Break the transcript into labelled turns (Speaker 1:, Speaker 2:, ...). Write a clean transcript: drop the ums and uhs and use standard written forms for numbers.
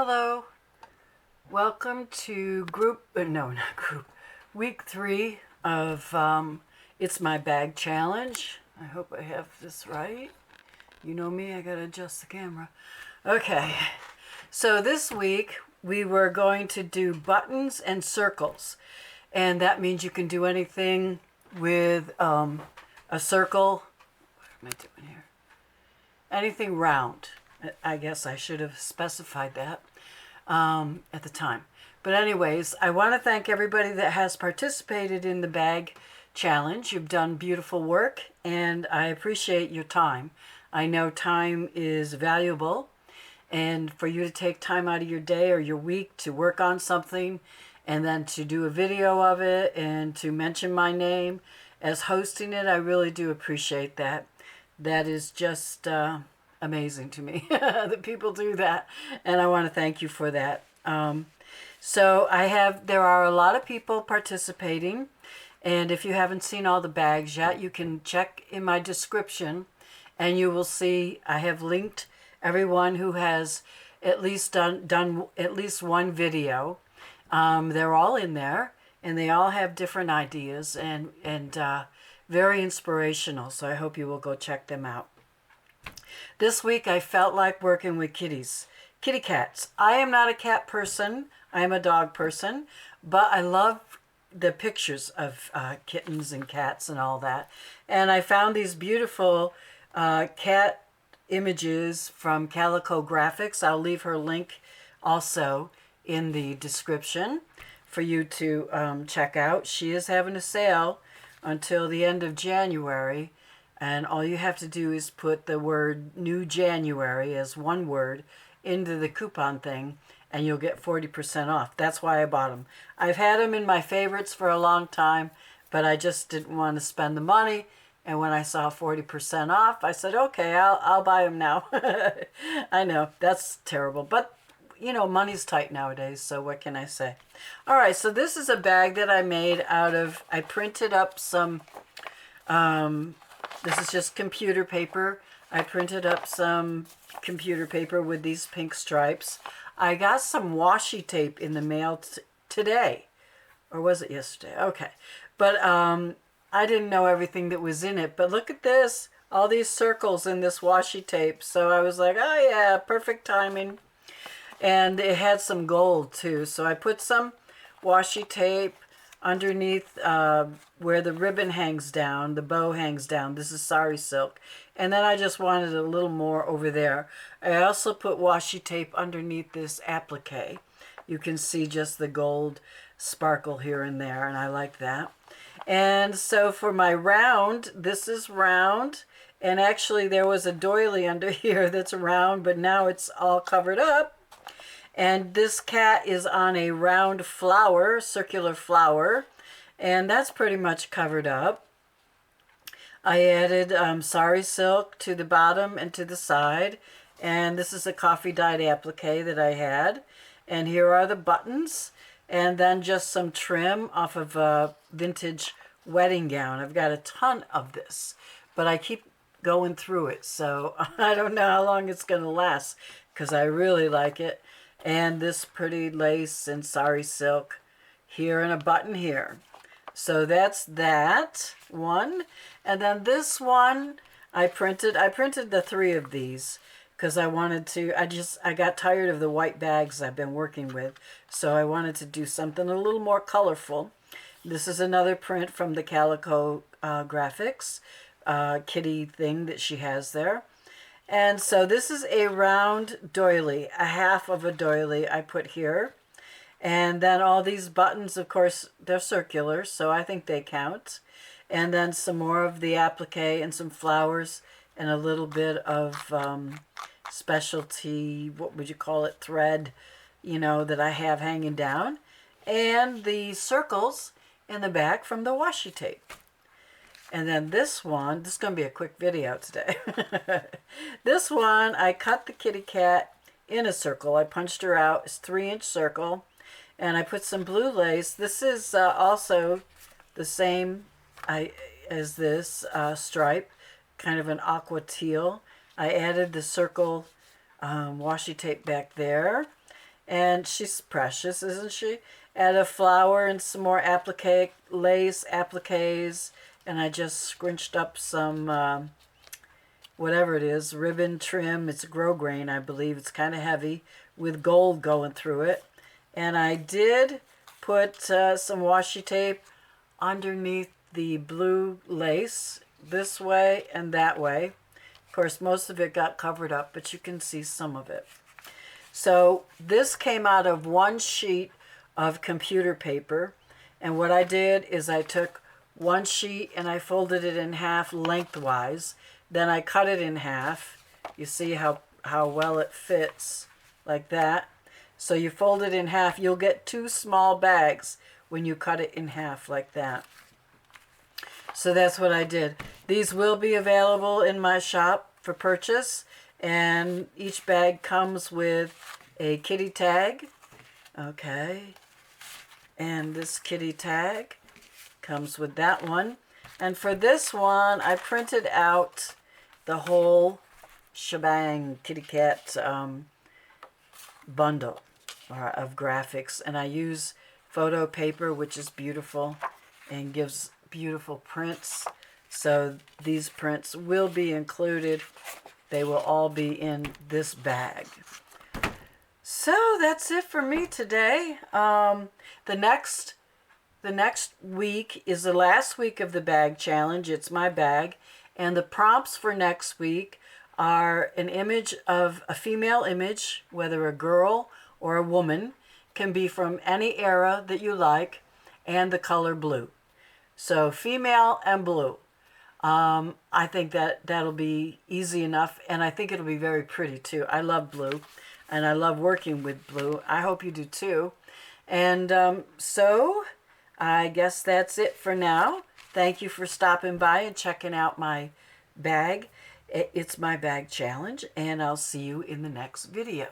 Speaker 1: Hello, welcome to week 3 of It's My Bag Challenge. I hope I have this right. You know me, I gotta adjust the camera. Okay, so this week we were going to do buttons and circles, and that means you can do anything with a circle. What am I doing here? Anything round. I guess I should have specified that at the time. But anyways, I want to thank everybody that has participated in the bag challenge. You've done beautiful work, and I appreciate your time. I know time is valuable, and for you to take time out of your day or your week to work on something, and then to do a video of it, and to mention my name as hosting it, I really do appreciate that. That is just amazing to me that people do that, and I want to thank you for that. So there are a lot of people participating, and if you haven't seen all the bags yet, you can check in my description, and you will see I have linked everyone who has at least done at least one video. They're all in there, and they all have different ideas and very inspirational. So I hope you will go check them out. This week I felt like working with kitty cats. I am not a cat person. I am a dog person, but I love the pictures of kittens and cats and all that. And I found these beautiful cat images from Calico Graphics. I'll leave her link also in the description for you to check out. She is having a sale until the end of January. And all you have to do is put the word New January as one word into the coupon thing, and you'll get 40% off. That's why I bought them. I've had them in my favorites for a long time, but I just didn't want to spend the money. And when I saw 40% off, I said, okay, I'll buy them now. I know, that's terrible. But, you know, money's tight nowadays, so what can I say? All right, so this is a bag that I made out of, I printed up some... this is just computer paper. I printed up some computer paper with these pink stripes. I got some washi tape in the mail today. Or was it yesterday? Okay. But I didn't know everything that was in it. But look at this. All these circles in this washi tape. So I was like, oh yeah, perfect timing. And it had some gold too. So I put some washi tape underneath where the ribbon hangs down, the bow hangs down. This is sari silk. And then I just wanted a little more over there. I also put washi tape underneath this applique. You can see just the gold sparkle here and there, and I like that. And so for my round, this is round. And actually there was a doily under here that's round, but now it's all covered up. And this cat is on a round flower, circular flower, and that's pretty much covered up. I added sari silk to the bottom and to the side, and this is a coffee dyed applique that I had. And here are the buttons, and then just some trim off of a vintage wedding gown. I've got a ton of this, but I keep going through it, so I don't know how long it's going to last because I really like it. And this pretty lace and sari silk here and a button here. So that's that one. And then this one I printed the 3 of these because I wanted to, I got tired of the white bags I've been working with. So I wanted to do something a little more colorful. This is another print from the Calico Graphics kitty thing that she has there. And so this is a round doily, a half of a doily I put here. And then all these buttons, of course, they're circular, so I think they count. And then some more of the applique and some flowers and a little bit of specialty, what would you call it, thread, you know, that I have hanging down. And the circles in the back from the washi tape. And then this one, this is going to be a quick video today. This one, I cut the kitty cat in a circle. I punched her out. It's a 3-inch circle. And I put some blue lace. This is also the same as this stripe, kind of an aqua teal. I added the circle washi tape back there. And she's precious, isn't she? Add a flower and some more applique, lace appliques, and I just scrunched up some whatever it is, ribbon trim. It's grosgrain, I believe. It's kind of heavy with gold going through it. And I did put some washi tape underneath the blue lace this way and that way. Of course, most of it got covered up, but you can see some of it. So this came out of one sheet of computer paper. And what I did is I took one sheet and I folded it in half lengthwise. Then I cut it in half. You see how well it fits like that. So you fold it in half. You'll get 2 small bags when you cut it in half like that. So that's what I did. These will be available in my shop for purchase. And each bag comes with a kitty tag. Okay. And this kitty tag comes with that one. And for this one, I printed out the whole shebang kitty cat bundle of graphics. And I use photo paper, which is beautiful and gives beautiful prints. So these prints will be included. They will all be in this bag. So that's it for me today. The next week is the last week of the bag challenge. It's my bag. And the prompts for next week are an image of a female image, whether a girl or a woman, can be from any era that you like, and the color blue. So female and blue. I think that'll be easy enough, and I think it'll be very pretty too. I love blue, and I love working with blue. I hope you do too. And so I guess that's it for now. Thank you for stopping by and checking out my bag. It's my bag challenge, and I'll see you in the next video.